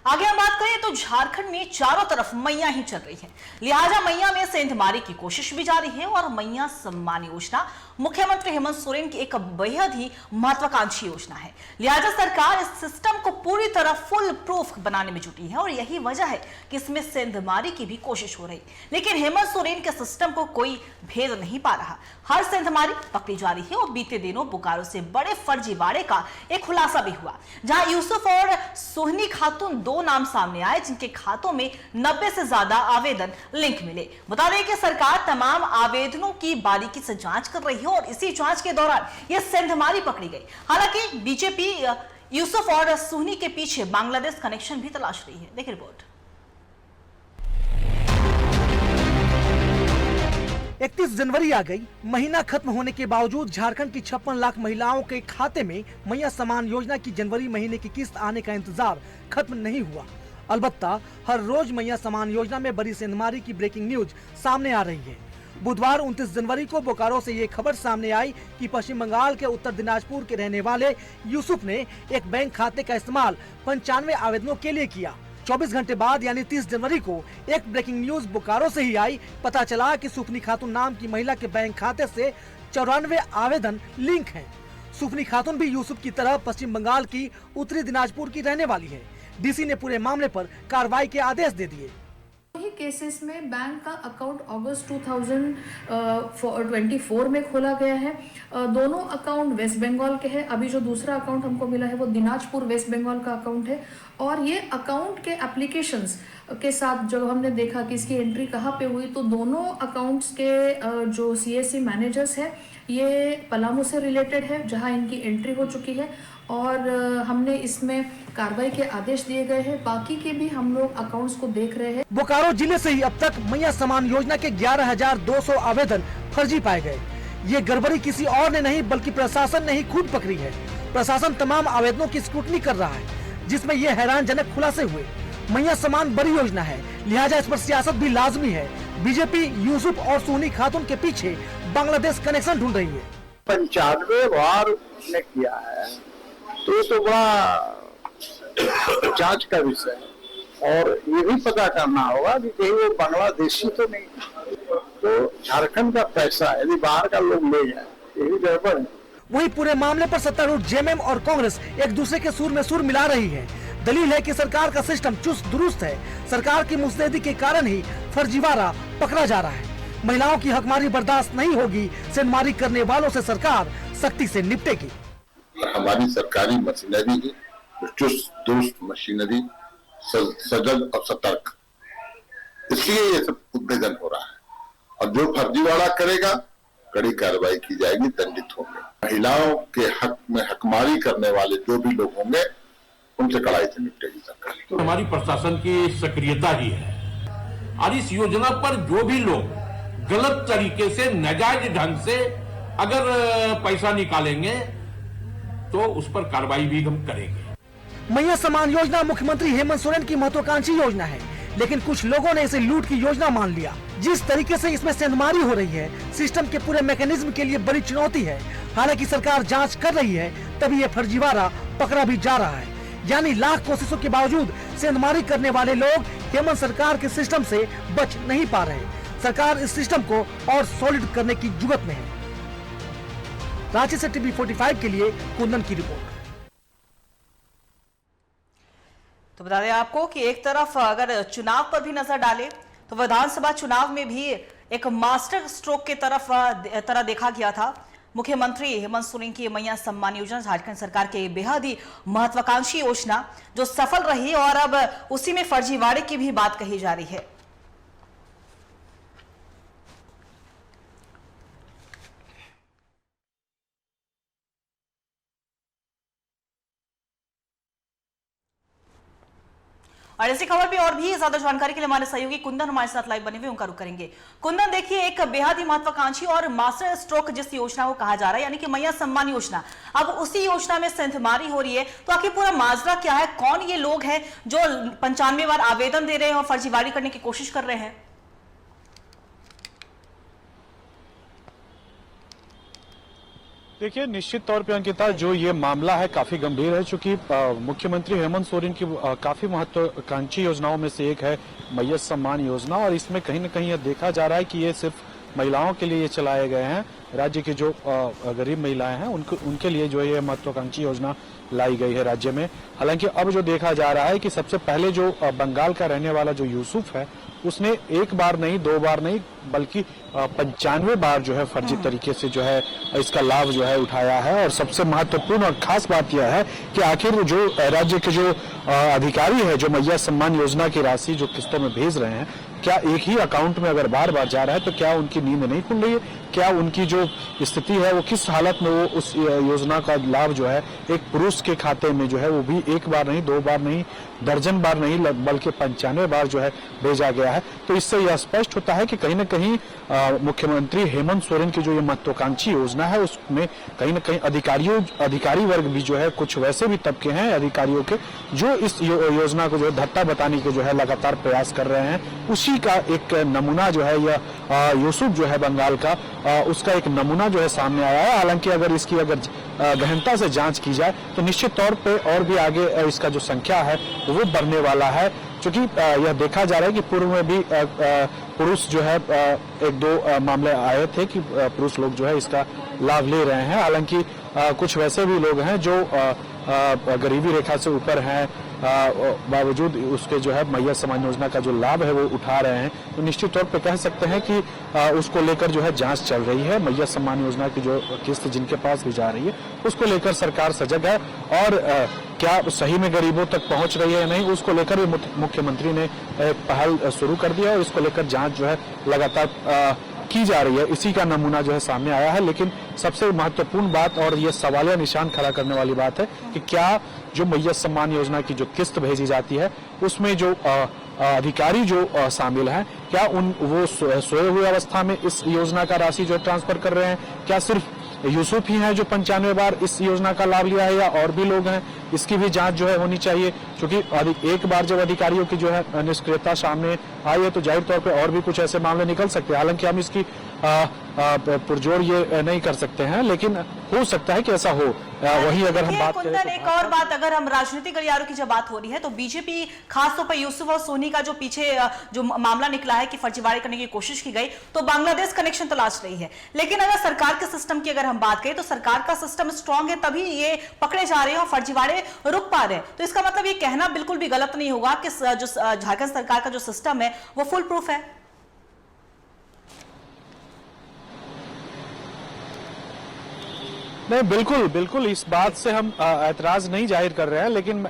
आगे हम बात करें तो झारखंड में चारों तरफ मैया ही चल रही है, लिहाजा मैया में सेंधमारी की कोशिश भी जारी है। और मैया सम्मान योजना मुख्यमंत्री हेमंत सोरेन की एक बेहद ही महत्वाकांक्षी योजना है, लिहाजा सरकार इस सिस्टम को पूरी तरह फुल प्रूफ बनाने में जुटी है। और यही वजह है कि इसमें सेंधमारी की भी कोशिश हो रही, लेकिन हेमंत सोरेन के सिस्टम को कोई भेद नहीं पा रहा। हर सेंधमारी पकड़ी जा रही है। और बीते दिनों बोकारो से बड़े फर्जीवाड़े का एक खुलासा भी हुआ, जहां यूसुफ और सोहनी खातून दो नाम सामने आए, जिनके खातों में 90 से ज्यादा आवेदन लिंक मिले। बता दें कि सरकार तमाम आवेदनों की बारीकी से जांच कर रही है और इसी जांच के दौरान यह सेंधमारी पकड़ी गई। हालांकि बीजेपी यूसुफ और सोहनी के पीछे बांग्लादेश कनेक्शन भी तलाश रही है। देखिए रिपोर्ट। 31 जनवरी आ गई। महीना खत्म होने के बावजूद झारखंड की 56 लाख महिलाओं के खाते में मैया सम्मान योजना की जनवरी महीने की किस्त आने का इंतजार खत्म नहीं हुआ। अलबत्ता हर रोज मैया सम्मान योजना में बड़ी सेंधमारी की ब्रेकिंग न्यूज सामने आ रही है। बुधवार 29 जनवरी को बोकारो से ये खबर सामने आई कि पश्चिम बंगाल के उत्तर दिनाजपुर के रहने वाले यूसुफ ने एक बैंक खाते का इस्तेमाल 95 आवेदनों के लिए किया। 24 घंटे बाद यानी 30 जनवरी को एक ब्रेकिंग न्यूज बोकारो से ही आई। पता चला कि सुफनी खातून नाम की महिला के बैंक खाते से 94 आवेदन लिंक हैं। सुफनी खातून भी यूसुफ की तरह पश्चिम बंगाल की उत्तरी दिनाजपुर की रहने वाली है। डीसी ने पूरे मामले पर कार्रवाई के आदेश दे दिए। वही केसेस में बैंक का अकाउंट अगस्त 2024 में खोला गया है। दोनों अकाउंट वेस्ट बंगाल के हैं। अभी जो दूसरा अकाउंट हमको मिला है वो दिनाजपुर वेस्ट बंगाल का अकाउंट है। और ये अकाउंट के एप्लीकेशंस के साथ जब हमने देखा कि इसकी एंट्री कहाँ पे हुई, तो दोनों अकाउंट्स के जो सीएससी मैनेजर्स हैं ये पलामू से रिलेटेड है, जहाँ इनकी एंट्री हो चुकी है। और हमने इसमें कार्रवाई के आदेश दिए गए हैं। बाकी के भी हम लोग अकाउंट्स को देख रहे हैं। बोकारो जिले से ही अब तक मैया सम्मान योजना के 11,200 आवेदन फर्जी पाए गए। ये गड़बड़ी किसी और ने नहीं बल्कि प्रशासन ने ही खुद पकड़ी है। प्रशासन तमाम आवेदनों की स्क्रूटनी कर रहा है, जिसमें ये हैरानजनक खुलासे हुए। मैया सम्मान बड़ी योजना है, लिहाजा इस पर सियासत भी लाजमी है। बीजेपी यूसुफ और सोहनी खातून के पीछे बांग्लादेश कनेक्शन ढूंढ रही है। 95 बार उसने किया है, तो ये तो बड़ा जांच का विषय है। और ये भी पता करना होगा कि कहीं वो बांग्लादेशी तो नहीं, तो झारखंड का पैसा यदि बाहर का लोग ले जाए, ये भी गड़बड़ है। वहीं पूरे मामले पर सत्तारूढ़ जेएमएम और कांग्रेस एक दूसरे के सुर में सुर मिला रही है। दलील है कि सरकार का सिस्टम चुस्त दुरुस्त है। सरकार की मुस्तैदी के कारण ही फर्जीवाड़ा पकड़ा जा रहा है। महिलाओं की हकमारी बर्दाश्त नहीं होगी। सेंधमारी करने वालों से सरकार सख्ती से निपटेगी। हमारी सरकारी मशीनरी ही चुस्त दुरुस्त मशीनरी, सजग और सतर्क, इसलिए ये सब उद्भेदन हो रहा है। और जो फर्जीवाड़ा करेगा कड़ी कार्रवाई की जाएगी, दंडित होंगे। महिलाओं के हक में हकमारी करने वाले जो भी लोग होंगे उनसे कड़ाई से निपटेगी सरकार। तो हमारी प्रशासन की सक्रियता ही है। और इस योजना पर जो भी लोग गलत तरीके से नाजायज ढंग से अगर पैसा निकालेंगे तो उस पर कार्रवाई भी हम करेंगे। मैया सम्मान योजना मुख्यमंत्री हेमंत सोरेन की महत्वाकांक्षी योजना है, लेकिन कुछ लोगों ने इसे लूट की योजना मान लिया। जिस तरीके से इसमें सेंधमारी हो रही है, सिस्टम के पूरे मैकेनिज्म के लिए बड़ी चुनौती है। हालांकि सरकार जांच कर रही है, तभी ये फर्जीवाड़ा पकड़ा भी जा रहा है। यानी लाख कोशिशों के बावजूद सेंधमारी करने वाले लोग हेमंत सरकार के सिस्टम से बच नहीं पा रहे। सरकार इस सिस्टम को और सॉलिड करने की जुगत में है। रांची से टीवी 45 के लिए कुंदन की रिपोर्ट। तो बता दें आपको कि एक तरफ अगर चुनाव पर भी नजर डालें तो विधानसभा चुनाव में भी एक मास्टर स्ट्रोक के तरह देखा गया था। मुख्यमंत्री हेमंत सोरेन की मैया सम्मान योजना झारखंड सरकार के बेहद ही महत्वाकांक्षी योजना जो सफल रही, और अब उसी में फर्जीवाड़े की भी बात कही जा रही है। और इसी खबर पे और भी ज्यादा जानकारी के लिए हमारे सहयोगी कुंदन हमारे साथ लाइव बने हुए, उनका रुख करेंगे। कुंदन, देखिए एक बेहद ही महत्वाकांक्षी और मास्टर स्ट्रोक जिस योजना को कहा जा रहा है, यानी कि मैया सम्मान योजना, अब उसी योजना में सेंधमारी हो रही है। तो आखिर पूरा माजरा क्या है? कौन ये लोग हैं जो 95 बार आवेदन दे रहे हैं और फर्जीवाड़ी करने की कोशिश कर रहे हैं? देखिए, निश्चित तौर पे अंकिता, जो ये मामला है काफी गंभीर है, चूंकि मुख्यमंत्री हेमंत सोरेन की काफी महत्वाकांक्षी योजनाओं में से एक है मैया सम्मान योजना, और इसमें कहीं न कहीं यह देखा जा रहा है कि ये सिर्फ महिलाओं के लिए ये चलाए गए हैं। राज्य की जो गरीब महिलाएं हैं उनके लिए जो ये महत्वाकांक्षी योजना लाई गई है राज्य में। हालांकि अब जो देखा जा रहा है कि सबसे पहले जो बंगाल का रहने वाला जो यूसुफ है, उसने एक बार नहीं, 2 बार नहीं, बल्कि 95 बार जो है फर्जी तरीके से जो है इसका लाभ जो है उठाया है। और सबसे महत्वपूर्ण और खास बात यह है कि आखिर जो राज्य के जो अधिकारी है, जो मैया सम्मान योजना की राशि जो किस्तों में भेज रहे हैं, क्या एक ही अकाउंट में अगर बार बार जा रहा है तो क्या उनकी नींद नहीं खुल रही है? क्या उनकी जो स्थिति है वो किस हालत में वो उस योजना का लाभ जो है एक पुरुष के खाते में जो है वो भी 1 बार नहीं, 2 बार नहीं, दर्जन बार नहीं, बल्कि 95 बार जो है भेजा गया है। तो इससे यह स्पष्ट होता है कि कहीं न कहीं मुख्यमंत्री हेमंत सोरेन की जो ये महत्वाकांक्षी योजना है उसमें कहीं न कहीं अधिकारी वर्ग भी जो है, कुछ वैसे भी तबके हैं अधिकारियों के जो इस योजना को जो है धत्ता बताने के जो है लगातार प्रयास कर रहे हैं। उसी का एक नमूना जो है यह यूसुफ जो है बंगाल का, उसका एक नमूना जो है सामने आया है। हालांकि अगर इसकी गहनता से जांच की जाए तो निश्चित तौर पे और भी आगे इसका जो संख्या है वो बढ़ने वाला है, क्योंकि यह देखा जा रहा है कि पूर्व में भी पुरुष जो है 1-2 मामले आए थे कि पुरुष लोग जो है इसका लाभ ले रहे हैं। हालांकि कुछ वैसे भी लोग हैं जो गरीबी रेखा से ऊपर हैं, बावजूद उसके जो है मैया सम्मान योजना का जो लाभ है वो उठा रहे हैं। तो निश्चित तौर पे कह सकते हैं कि उसको लेकर जो है जांच चल रही है। मैया सम्मान योजना की जो किस्त जिनके पास भी जा रही है उसको लेकर सरकार सजग है, और क्या सही में गरीबों तक पहुंच रही है या नहीं, उसको लेकर भी मुख्यमंत्री ने पहल शुरू कर दिया और इसको लेकर जांच जो है लगातार की जा रही है। इसी का नमूना जो है सामने आया है। लेकिन सबसे महत्वपूर्ण बात और ये सवालिया निशान खड़ा करने वाली बात है कि क्या जो मैया सम्मान योजना की जो किस्त भेजी जाती है उसमें जो अधिकारी जो शामिल हैं, क्या वो सोए हुए अवस्था में इस योजना का राशि जो ट्रांसफर कर रहे हैं? क्या सिर्फ यूसुफ ही हैं जो 95 बार इस योजना का लाभ लिया है या और भी लोग हैं? इसकी भी जांच जो है होनी चाहिए, क्योंकि एक बार जब अधिकारियों की जो है निष्क्रियता सामने आई है तो जाहिर तौर पे और भी कुछ ऐसे मामले निकल सकते हैं। हालांकि हम इसकी पुरजोर ये नहीं कर सकते हैं, लेकिन हो सकता है कि ऐसा हो। वही अगर हम बात करें एक और बात, अगर हम राजनीतिक गलियारों की जब बात हो रही है तो बीजेपी खासतौर पर यूसुफ और सोनी का जो पीछे जो मामला निकला है कि फर्जीवाड़े करने की कोशिश की गई, तो बांग्लादेश कनेक्शन तलाश रही है। लेकिन अगर सरकार के सिस्टम की अगर हम बात करें तो सरकार का सिस्टम स्ट्रांग है, तभी ये पकड़े जा रहे हैं और फर्जीवाड़े रुक पा रहे हैं। तो इसका मतलब ये कहना बिल्कुल भी गलत नहीं होगा कि जो झारखंड सरकार का जो सिस्टम है वो फुल प्रूफ है। नहीं, बिल्कुल इस बात से हम ऐतराज नहीं जाहिर कर रहे हैं, लेकिन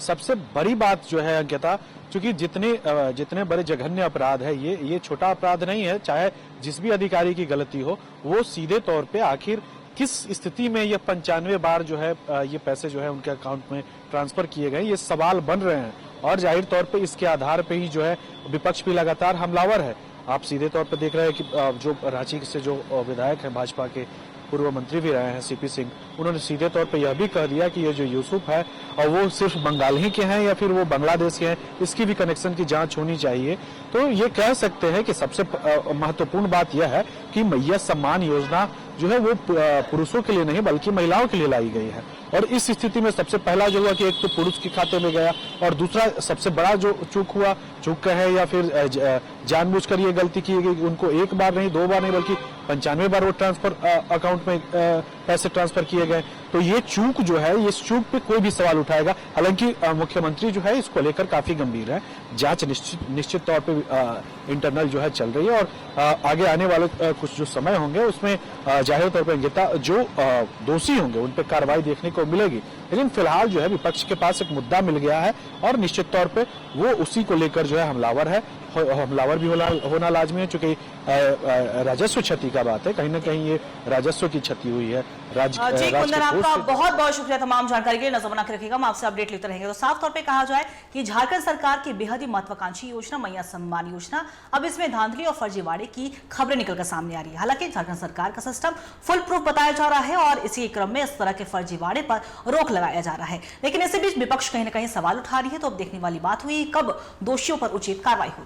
सबसे बड़ी बात जो है अंकिता, क्योंकि जितने बड़े जघन्य अपराध है, ये छोटा अपराध नहीं है। चाहे जिस भी अधिकारी की गलती हो, वो सीधे तौर पे आखिर किस स्थिति में ये 95 बार जो है ये पैसे जो है उनके अकाउंट में ट्रांसफर किए गए, ये सवाल बन रहे हैं। और जाहिर तौर पे इसके आधार पे ही जो है विपक्ष भी लगातार हमलावर है। आप सीधे तौर पे देख रहे हैं कि जो रांची से जो विधायक हैं, भाजपा के पूर्व मंत्री भी रहे हैं सीपी सिंह, उन्होंने सीधे तौर पे यह भी कह दिया कि ये जो यूसुफ है और वो सिर्फ बंगाल ही के हैं या फिर वो बांग्लादेश के हैं, इसकी भी कनेक्शन की जांच होनी चाहिए। तो ये कह सकते हैं कि सबसे महत्वपूर्ण बात यह है कि मैया सम्मान योजना जो है वो पुरुषों के लिए नहीं बल्कि महिलाओं के लिए लाई गई है। और इस स्थिति में सबसे पहला जो हुआ कि एक तो पुरुष के खाते में गया, और दूसरा सबसे बड़ा जो चूक कहे या फिर जानबूझकर ये गलती की गई, उनको 1 बार नहीं, 2 बार नहीं, बल्कि 95 बार वो ट्रांसफर अकाउंट में पैसे ट्रांसफर किए गए। तो ये चूक जो है, इस चूक पे कोई भी सवाल उठाएगा। हालांकि मुख्यमंत्री जो है इसको लेकर काफी गंभीर है। जांच निश्चित तौर पे इंटरनल जो है चल रही है, और आगे आने वाले कुछ जो समय होंगे उसमें जाहिर तौर पर जो दोषी होंगे उन पर कार्रवाई देखने को मिलेगी। लेकिन फिलहाल जो है विपक्ष के पास एक मुद्दा मिल गया है और निश्चित तौर पे वो उसी को लेकर जो है हमलावर है। हमलावर भी होना लाजमी है, चूंकि राजस्व क्षति का बात है, कहीं ना कहीं ये राजस्व की क्षति हुई है। जी कुंदन, आपका बहुत बहुत शुक्रिया तमाम जानकारी के लिए। नजर बना के रखिएगा, हम आपसे अपडेट लेते रहेंगे। तो साफ तौर पे कहा जाए कि झारखंड सरकार की बेहद ही महत्वाकांक्षी योजना मैया सम्मान योजना, अब इसमें धांधली और फर्जीवाड़े की खबरें निकलकर सामने आ रही है। हालांकि झारखंड सरकार का सिस्टम फुल प्रूफ बताया जा रहा है और इसी क्रम में इस तरह के फर्जीवाड़े पर रोक लगाया जा रहा है। लेकिन इसी बीच विपक्ष कहीं ना कहीं सवाल उठा रही है। तो अब देखने वाली बात हुई कब दोषियों पर उचित कार्रवाई होगी।